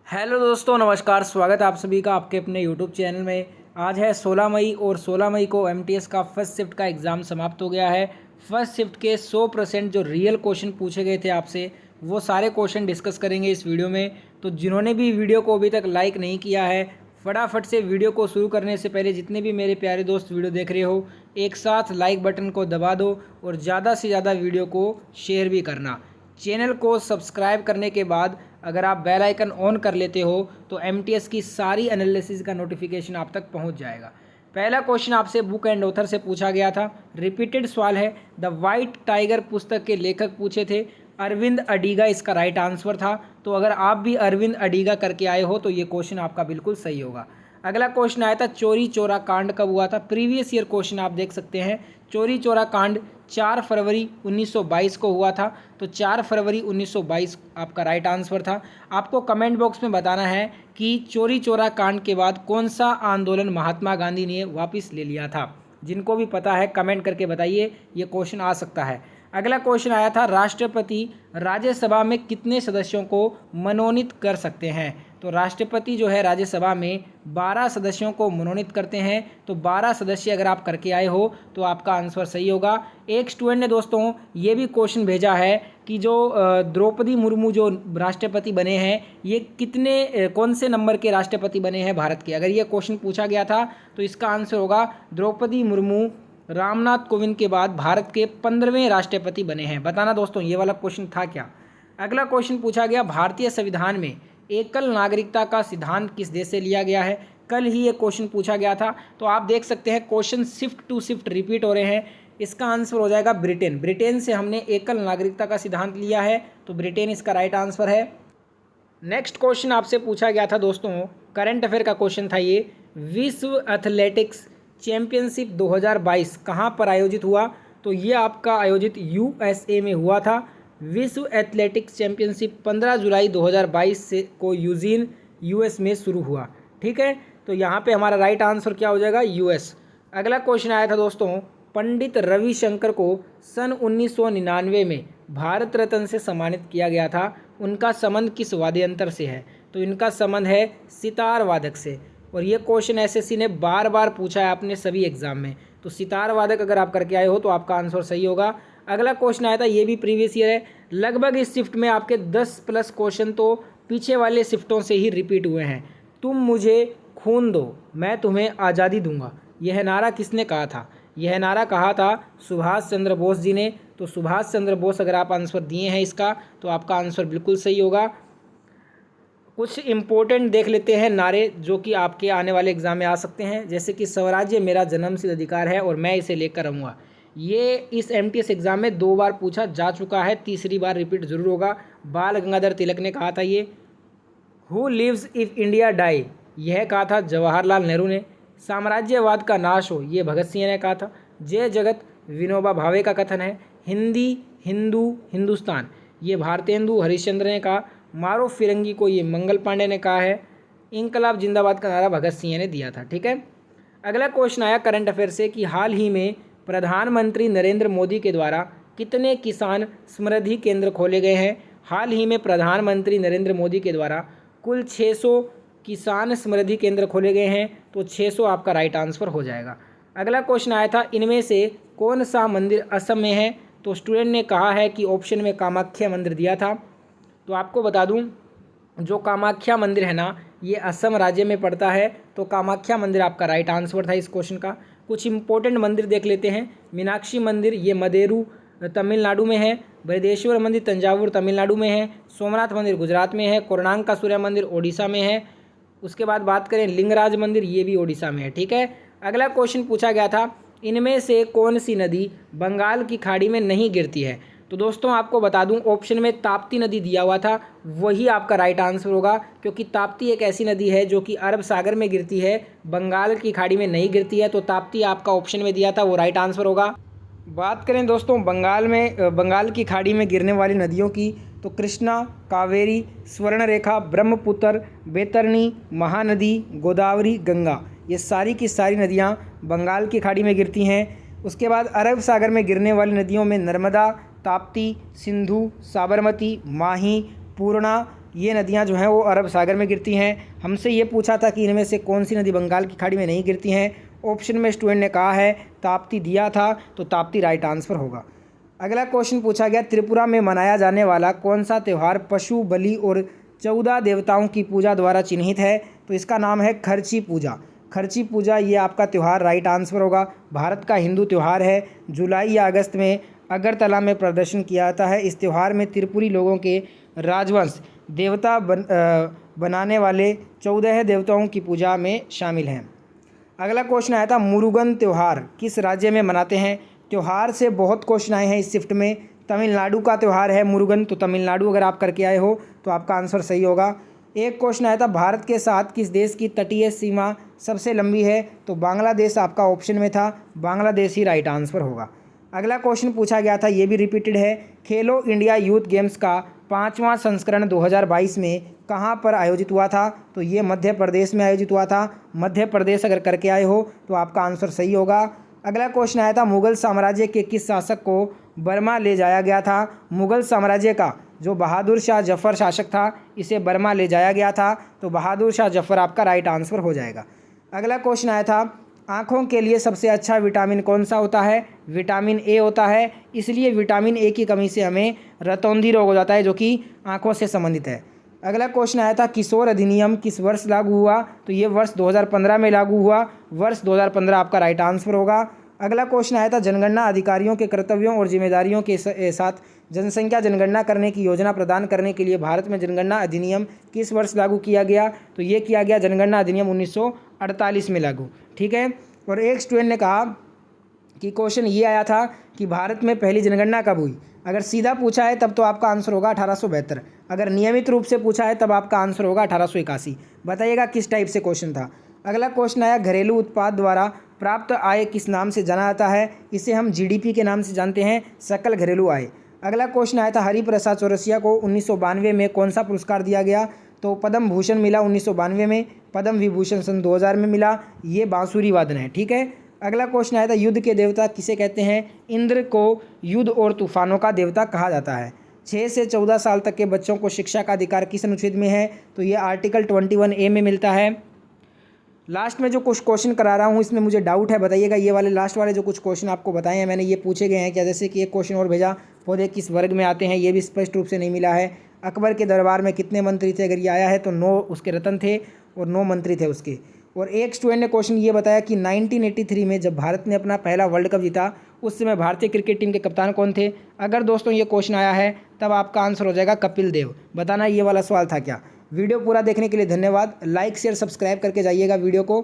Hello दोस्तों, नमस्कार। स्वागत है आप सभी का आपके अपने यूट्यूब चैनल में। आज है 16 मई और 16 मई को एमटीएस का फर्स्ट शिफ्ट का एग्ज़ाम समाप्त हो गया है। फर्स्ट शिफ्ट के 100% जो रियल क्वेश्चन पूछे गए थे आपसे, वो सारे क्वेश्चन डिस्कस करेंगे इस वीडियो में। तो जिन्होंने भी वीडियो को अभी तक लाइक नहीं किया है, फटाफट से वीडियो को शुरू करने से पहले जितने भी मेरे प्यारे दोस्त वीडियो देख रहे हो, एक साथ लाइक बटन को दबा दो और ज़्यादा से ज़्यादा वीडियो को शेयर भी करना। चैनल को सब्सक्राइब करने के बाद अगर आप बेल आइकन ऑन कर लेते हो तो एमटीएस की सारी एनालिसिस का नोटिफिकेशन आप तक पहुंच जाएगा। पहला क्वेश्चन आपसे बुक एंड ऑथर से पूछा गया था, रिपीटेड सवाल है। द वाइट टाइगर पुस्तक के लेखक पूछे थे, अरविंद अडिगा इसका राइट आंसर था। तो अगर आप भी अरविंद अडिगा करके आए हो तो ये क्वेश्चन आपका बिल्कुल सही होगा। अगला क्वेश्चन आया था, चोरी चोरा कांड कब हुआ था। प्रीवियस ईयर क्वेश्चन आप देख सकते हैं। चोरी चोरा कांड 4 फरवरी 1922 को हुआ था। तो 4 फरवरी 1922 आपका राइट आंसर था। आपको कमेंट बॉक्स में बताना है कि चोरी चोरा कांड के बाद कौन सा आंदोलन महात्मा गांधी ने वापस ले लिया था। जिनको भी पता है कमेंट करके बताइए, ये क्वेश्चन आ सकता है। अगला क्वेश्चन आया था, राष्ट्रपति राज्यसभा में कितने सदस्यों को मनोनीत कर सकते हैं। तो राष्ट्रपति जो है राज्यसभा में 12 सदस्यों को मनोनीत करते हैं। तो 12 सदस्य अगर आप करके आए हो तो आपका आंसर सही होगा। एक स्टूडेंट ने दोस्तों ये भी क्वेश्चन भेजा है कि जो द्रौपदी मुर्मू जो राष्ट्रपति बने हैं, ये कौन से नंबर के राष्ट्रपति बने हैं भारत के। अगर ये क्वेश्चन पूछा गया था तो इसका आंसर होगा द्रौपदी मुर्मू रामनाथ कोविंद के बाद भारत के 15वें राष्ट्रपति बने हैं। बताना दोस्तों ये वाला क्वेश्चन था क्या। अगला क्वेश्चन पूछा गया, भारतीय संविधान में एकल नागरिकता का सिद्धांत किस देश से लिया गया है। कल ही ये क्वेश्चन पूछा गया था। तो आप देख सकते हैं question shift to shift repeat हो रहे हैं। इसका आंसर हो जाएगा ब्रिटेन। ब्रिटेन से हमने एकल नागरिकता का सिद्धांत लिया है, तो ब्रिटेन इसका राइट आंसर है। नेक्स्ट क्वेश्चन आपसे पूछा गया था दोस्तों, करंट अफेयर का क्वेश्चन था ये, विश्व एथलेटिक्स चैंपियनशिप 2022 कहाँ पर आयोजित हुआ। तो ये आपका आयोजित यूएसए में हुआ था। विश्व एथलेटिक्स चैंपियनशिप 15 जुलाई 2022 से को यूजीन यूएस में शुरू हुआ। ठीक है, तो यहाँ पे हमारा राइट आंसर क्या हो जाएगा, यूएस। अगला क्वेश्चन आया था दोस्तों, पंडित रविशंकर को सन 1999 में भारत रत्न से सम्मानित किया गया था। उनका संबंध किस वाद्य यंत्र से है। तो इनका संबंध है सितार वादक से। और ये क्वेश्चन एसएससी ने बार बार पूछा है अपने सभी एग्जाम में। तो सितार वादक अगर आप करके आए हो तो आपका आंसर सही होगा। अगला क्वेश्चन आया था, ये भी प्रीवियस ईयर है। लगभग इस शिफ्ट में आपके 10+ क्वेश्चन तो पीछे वाले शिफ्टों से ही रिपीट हुए हैं। तुम मुझे खून दो, मैं तुम्हें आज़ादी दूंगा, यह नारा किसने कहा था। यह नारा कहा था सुभाष चंद्र बोस जी ने। तो सुभाष चंद्र बोस अगर आप आंसर दिए हैं इसका तो आपका आंसर बिल्कुल सही होगा। कुछ इंपॉर्टेंट देख लेते हैं नारे जो कि आपके आने वाले एग्जाम में आ सकते हैं, जैसे कि स्वराज्य मेरा जन्मसिद्ध अधिकार है और मैं इसे लेकर रहूँगा। ये इस एमटीएस एग्जाम में 2 बार पूछा जा चुका है, तीसरी बार रिपीट जरूर होगा। बाल गंगाधर तिलक ने कहा था ये। Who lives if India die, यह कहा था जवाहरलाल नेहरू ने। साम्राज्यवाद का नाश हो, ये भगत सिंह ने कहा था। जय जगत विनोबा भावे का कथन है। हिंदी हिंदू हिंदुस्तान, ये भारतेंदु हरिश्चंद्र ने कहा। मारो फिरंगी को, ये मंगल पांडे ने कहा है। इंकलाब जिंदाबाद का नारा भगत सिंह ने दिया था। ठीक है, अगला क्वेश्चन आया करंट अफेयर से कि हाल ही में प्रधानमंत्री नरेंद्र मोदी के द्वारा कितने किसान समृद्धि केंद्र खोले गए हैं। हाल ही में प्रधानमंत्री नरेंद्र मोदी के द्वारा कुल 600 किसान समृद्धि केंद्र खोले गए हैं। तो 600 आपका राइट आंसर हो जाएगा। अगला क्वेश्चन आया था, इनमें से कौन सा मंदिर असम में है। तो स्टूडेंट ने कहा है कि ऑप्शन में कामाख्या मंदिर दिया था। तो आपको बता दूं, जो कामाख्या मंदिर है ना, ये असम राज्य में पड़ता है। तो कामाख्या मंदिर आपका राइट आंसर था इस क्वेश्चन का। कुछ इंपॉर्टेंट मंदिर देख लेते हैं। मीनाक्षी मंदिर, ये मदेरू तमिलनाडु में है। बृहदेश्वर मंदिर तंजावुर तमिलनाडु में है। सोमनाथ मंदिर गुजरात में है। कोणार्क का सूर्य मंदिर ओडिशा में है। उसके बाद बात करें लिंगराज मंदिर, ये भी ओडिशा में है। ठीक है, अगला क्वेश्चन पूछा गया था, इनमें से कौन सी नदी बंगाल की खाड़ी में नहीं गिरती है। तो दोस्तों आपको बता दूं, ऑप्शन में ताप्ती नदी दिया हुआ था, वही आपका राइट आंसर होगा। क्योंकि ताप्ती एक ऐसी नदी है जो कि अरब सागर में गिरती है, बंगाल की खाड़ी में नहीं गिरती है। तो ताप्ती आपका ऑप्शन में दिया था, वो राइट आंसर होगा। बात करें दोस्तों बंगाल की खाड़ी में गिरने वाली नदियों की, तो कृष्णा, कावेरी, स्वर्णरेखा, ब्रह्मपुत्र, बैतरणी, महानदी, गोदावरी, गंगा, ये सारी की सारी नदियाँ बंगाल की खाड़ी में गिरती हैं। उसके बाद अरब सागर में गिरने वाली नदियों में नर्मदा, ताप्ती, सिंधु, साबरमती, माही, पूर्णा, ये नदियाँ जो हैं वो अरब सागर में गिरती हैं। हमसे ये पूछा था कि इनमें से कौन सी नदी बंगाल की खाड़ी में नहीं गिरती हैं। ऑप्शन में स्टूडेंट ने कहा है ताप्ती दिया था, तो ताप्ती राइट आंसर होगा। अगला क्वेश्चन पूछा गया, त्रिपुरा में मनाया जाने वाला कौन सा त्यौहार पशु बलि और 14 देवताओं की पूजा द्वारा चिन्हित है? तो इसका नाम है खर्ची पूजा। खर्ची पूजा ये आपका त्यौहार राइट आंसर होगा। भारत का हिंदू त्यौहार है। जुलाई या अगस्त में अगरतला में प्रदर्शन किया जाता है। इस त्यौहार में त्रिपुरी लोगों के राजवंश देवता बनाने वाले 14 देवताओं की पूजा में शामिल हैं। अगला क्वेश्चन आया था, मुरुगन त्यौहार किस राज्य में मनाते हैं? त्यौहार से बहुत क्वेश्चन आए हैं इस शिफ्ट में। तमिलनाडु का त्यौहार है मुरुगन, तो तमिलनाडु अगर आप करके आए हो तो आपका आंसर सही होगा। एक क्वेश्चन आया था, भारत के साथ किस देश की तटीय सीमा सबसे लंबी है? तो बांग्लादेश आपका ऑप्शन में था, बांग्लादेश ही राइट आंसर होगा। अगला क्वेश्चन पूछा गया था, ये भी रिपीटेड है, खेलो इंडिया यूथ गेम्स का 5वां संस्करण 2022 में कहाँ पर आयोजित हुआ था? तो ये मध्य प्रदेश में आयोजित हुआ था। मध्य प्रदेश अगर करके आए हो तो आपका आंसर सही होगा। अगला क्वेश्चन आया था, मुगल साम्राज्य के किस शासक को बर्मा ले जाया गया था? मुगल साम्राज्य का जो बहादुर शाह जफ़र शासक था, इसे बर्मा ले जाया गया था, तो बहादुर शाह जफ़र आपका राइट आंसर हो जाएगा। अगला क्वेश्चन आया था, आँखों के लिए सबसे अच्छा विटामिन कौन सा होता है? विटामिन ए होता है। इसलिए विटामिन ए की कमी से हमें रतौंधी रोग हो जाता है, जो कि आँखों से संबंधित है। अगला क्वेश्चन आया था, किशोर अधिनियम किस वर्ष लागू हुआ? तो ये वर्ष 2015 में लागू हुआ। वर्ष 2015 आपका राइट आंसर होगा। अगला क्वेश्चन आया था, जनगणना अधिकारियों के कर्तव्यों और जिम्मेदारियों के साथ जनसंख्या जनगणना करने की योजना प्रदान करने के लिए भारत में जनगणना अधिनियम किस वर्ष लागू किया गया? तो ये किया गया जनगणना अधिनियम 1948 में लागू। ठीक है। और एक स्टूडेंट ने कहा कि क्वेश्चन ये आया था कि भारत में पहली जनगणना कब हुई? अगर सीधा पूछा है तब तो आपका आंसर होगा 1872। अगर नियमित रूप से पूछा है तब आपका आंसर होगा 1881। बताइएगा किस टाइप से क्वेश्चन था। अगला क्वेश्चन आया, घरेलू उत्पाद द्वारा प्राप्त आय किस नाम से जाना जाता है? इसे हम जीडीपी के नाम से जानते हैं, सकल घरेलू आय। अगला क्वेश्चन आया था, हरिप्रसाद चौरसिया को 1992 में कौन सा पुरस्कार दिया गया? तो पद्म भूषण मिला 1992 में, पद्म विभूषण सन 2000 में मिला। ये बांसुरी वादन है। ठीक है। अगला क्वेश्चन आया था, युद्ध के देवता किसे कहते हैं? इंद्र को युद्ध और तूफानों का देवता कहा जाता है। 6 से 14 साल तक के बच्चों को शिक्षा का अधिकार किस अनुच्छेद में है? तो ये आर्टिकल 21A में मिलता है। लास्ट में जो कुछ क्वेश्चन करा रहा हूँ इसमें मुझे डाउट है, बताइएगा। ये वाले लास्ट वाले जो कुछ क्वेश्चन आपको बताए हैं मैंने, ये पूछे गए हैं क्या? जैसे कि एक क्वेश्चन और भेजा, पौधे किस वर्ग में आते हैं? ये भी स्पष्ट रूप से नहीं मिला है। अकबर के दरबार में कितने मंत्री थे? अगर ये आया है तो 9 उसके रतन थे और 9 मंत्री थे उसके। और एक स्टूडेंट ने क्वेश्चन ये बताया कि 1983 में जब भारत ने अपना पहला वर्ल्ड कप जीता, उस समय भारतीय क्रिकेट टीम के कप्तान कौन थे? अगर दोस्तों ये क्वेश्चन आया है तब आपका आंसर हो जाएगा कपिल देव। बताना ये वाला सवाल था क्या? वीडियो पूरा देखने के लिए धन्यवाद। लाइक शेयर सब्सक्राइब करके जाइएगा वीडियो को।